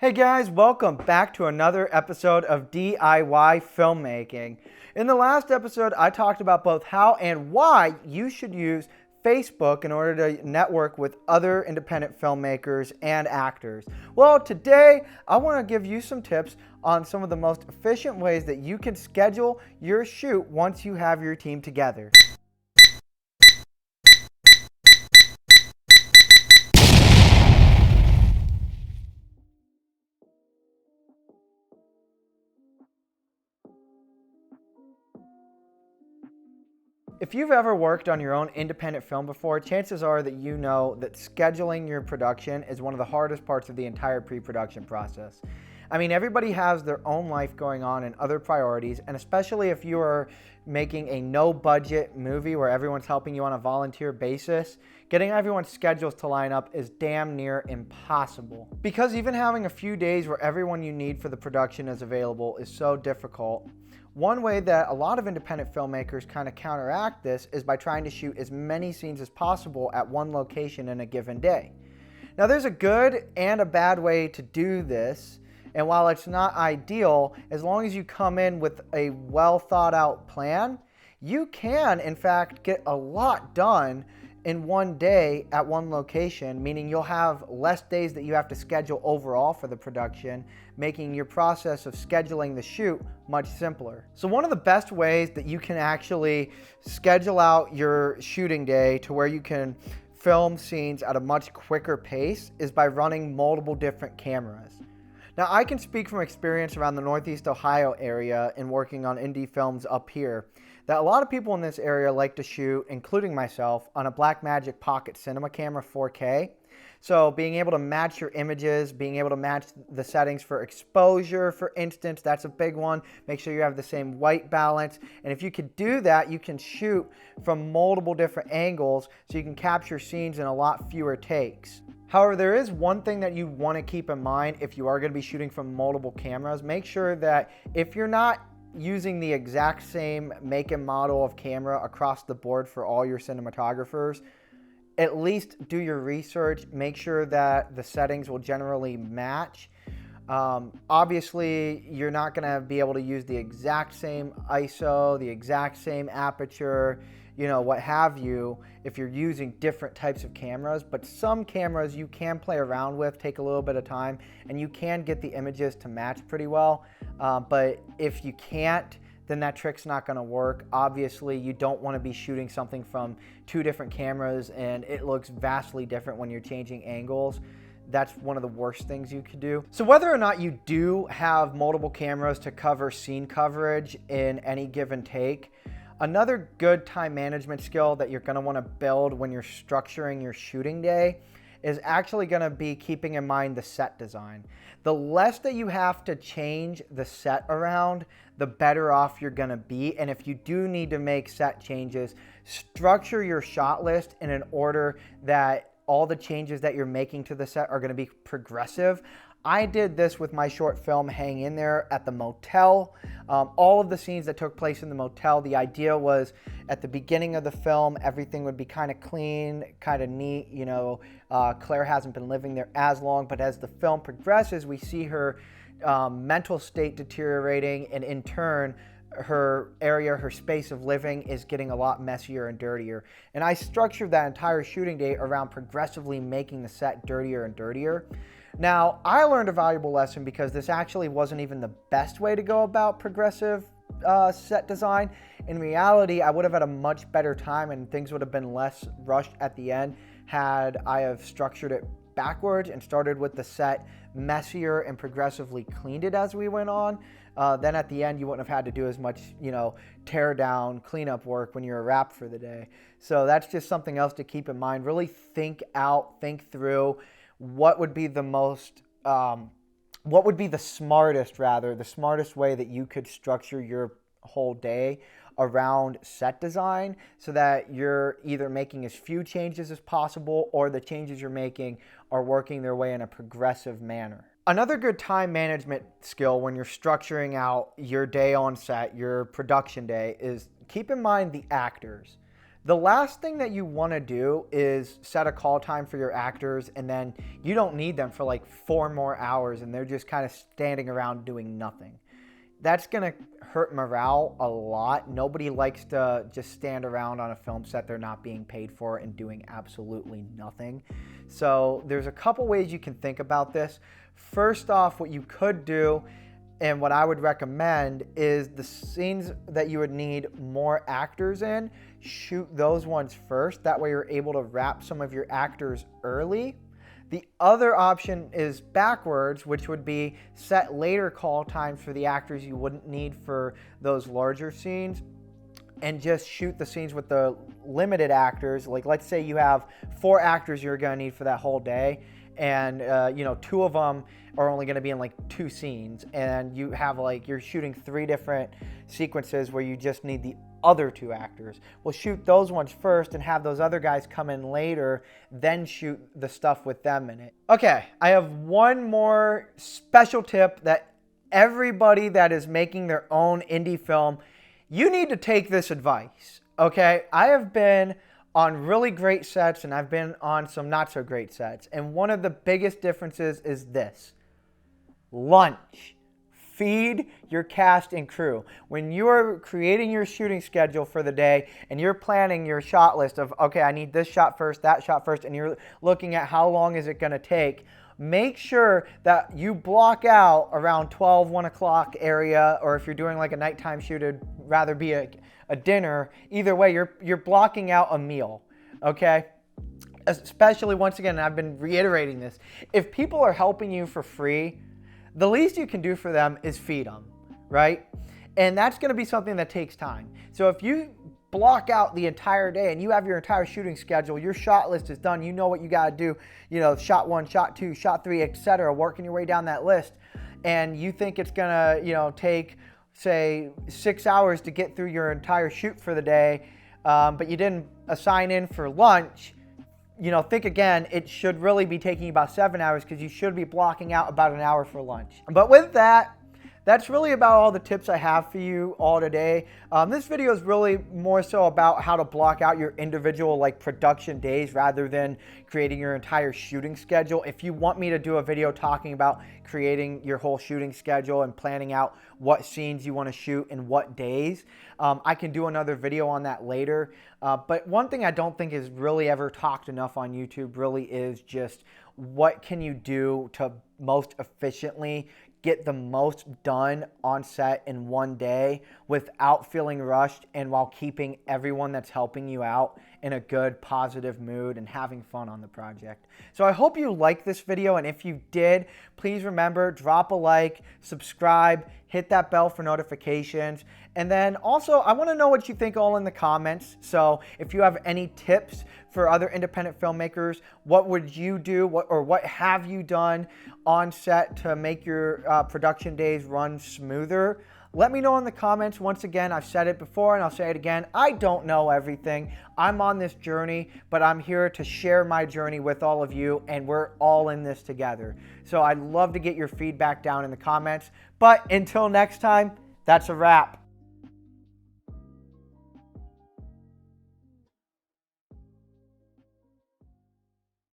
Hey guys, welcome back to another episode of DIY filmmaking. In the last episode, I talked about both how and why you should use Facebook in order to network with other independent filmmakers and actors. Well, today I want to give you some tips on some of the most efficient ways that you can schedule your shoot once you have your team together. If you've ever worked on your own independent film before, chances are that you know that scheduling your production is one of the hardest parts of the entire pre-production process. I mean, everybody has their own life going on and other priorities, and especially if you are making a no-budget movie where everyone's helping you on a volunteer basis, getting everyone's schedules to line up is damn near impossible. Because even having a few days where everyone you need for the production is available is so difficult. One way that a lot of independent filmmakers kind of counteract this is by trying to shoot as many scenes as possible at one location in a given day. Now, there's a good and a bad way to do this, and while it's not ideal, as long as you come in with a well thought out plan, you can in fact get a lot done in one day at one location, meaning you'll have less days that you have to schedule overall for the production, making your process of scheduling the shoot much simpler. So one of the best ways that you can actually schedule out your shooting day to where you can film scenes at a much quicker pace is by running multiple different cameras. Now, I can speak from experience around the Northeast Ohio area and working on indie films up here, that a lot of people in this area like to shoot, including myself, on a Blackmagic Pocket Cinema Camera 4K. So being able to match your images, being able to match the settings for exposure, for instance, that's a big one. Make sure you have the same white balance. And if you could do that, you can shoot from multiple different angles so you can capture scenes in a lot fewer takes. However, there is one thing that you want to keep in mind if you are going to be shooting from multiple cameras. Make sure that if you're not using the exact same make and model of camera across the board for all your cinematographers, at least do your research. Make sure that the settings will generally match. Obviously, you're not going to be able to use the exact same ISO, the exact same aperture, what have you, if you're using different types of cameras. But some cameras you can play around with, take a little bit of time, and you can get the images to match pretty well. But if you can't, then that trick's not going to work. Obviously, you don't want to be shooting something from two different cameras and it looks vastly different when you're changing angles. That's one of the worst things you could do. So whether or not you do have multiple cameras to cover scene coverage in any given take, another good time management skill that you're going to want to build when you're structuring your shooting day is actually going to be keeping in mind the set design. The less that you have to change the set around, the better off you're going to be. And if you do need to make set changes, structure your shot list in an order that all the changes that you're making to the set are going to be progressive. I did this with my short film Hang In There at the motel. All of the scenes that took place in the motel, the idea was at the beginning of the film, everything would be kind of clean, kind of neat. Claire hasn't been living there as long, but as the film progresses, we see her mental state deteriorating, and in turn, her area, her space of living is getting a lot messier and dirtier. And I structured that entire shooting day around progressively making the set dirtier and dirtier. Now, I learned a valuable lesson because this actually wasn't even the best way to go about progressive set design. In reality, I would have had a much better time and things would have been less rushed at the end had I have structured it backwards and started with the set messier and progressively cleaned it as we went on. Then at the end, you wouldn't have had to do as much, tear down, cleanup work when you're wrapped for the day. So that's just something else to keep in mind. Really think through what would be the smartest way that you could structure your whole day around set design so that you're either making as few changes as possible or the changes you're making are working their way in a progressive manner. Another good time management skill when you're structuring out your day on set, your production day, is keep in mind the actors. The last thing that you want to do is set a call time for your actors, and then you don't need them for like 4 more hours and they're just kind of standing around doing nothing. That's going to hurt morale a lot. Nobody likes to just stand around on a film set they're not being paid for and doing absolutely nothing. So there's a couple ways you can think about this. First off, what you could do, and what I would recommend, is the scenes that you would need more actors in, shoot those ones first. That way you're able to wrap some of your actors early. The other option is backwards, which would be set later call times for the actors you wouldn't need for those larger scenes, and just shoot the scenes with the limited actors. Like, let's say you have 4 actors you're going to need for that whole day, and 2 of them are only going to be in like 2 scenes, and you have like, you're shooting 3 different sequences where you just need the other 2 actors. We'll shoot those ones first and have those other guys come in later, then shoot the stuff with them in it. Okay, I have one more special tip that everybody that is making their own indie film, you need to take this advice, okay? I have been on really great sets and I've been on some not so great sets, and one of the biggest differences is this: lunch. Feed your cast and crew. When you're creating your shooting schedule for the day and you're planning your shot list of, okay, I need this shot first, that shot first, and you're looking at how long is it going to take, make sure that you block out around 12, 1 o'clock area, or if you're doing like a nighttime shoot, it'd rather be a dinner. Either way, you're blocking out a meal, okay? Especially, once again, I've been reiterating this, if people are helping you for free, the least you can do for them is feed them, right? And that's going to be something that takes time. So if you block out the entire day and you have your entire shooting schedule, your shot list is done, you know what you got to do, shot 1, shot 2, shot 3, etc., working your way down that list, and you think it's going to, take, say, 6 hours to get through your entire shoot for the day, but you didn't assign in for lunch, think again. It should really be taking about 7 hours, because you should be blocking out about an hour for lunch. But with that, that's really about all the tips I have for you all today. This video is really more so about how to block out your individual production days rather than creating your entire shooting schedule. If you want me to do a video talking about creating your whole shooting schedule and planning out what scenes you want to shoot and what days, I can do another video on that later. But one thing I don't think is really ever talked enough on YouTube really is just what can you do to most efficiently get the most done on set in one day without feeling rushed, and while keeping everyone that's helping you out in a good, positive mood and having fun on the project. So I hope you liked this video, and if you did, please remember, drop a like, subscribe, hit that bell for notifications, and then also I want to know what you think all in the comments. So if you have any tips for other independent filmmakers, what would you do, what have you done on set to make your production days run smoother? Let me know in the comments. Once again, I've said it before and I'll say it again, I don't know everything. I'm on this journey, but I'm here to share my journey with all of you, and we're all in this together. So I'd love to get your feedback down in the comments. But until next time, that's a wrap.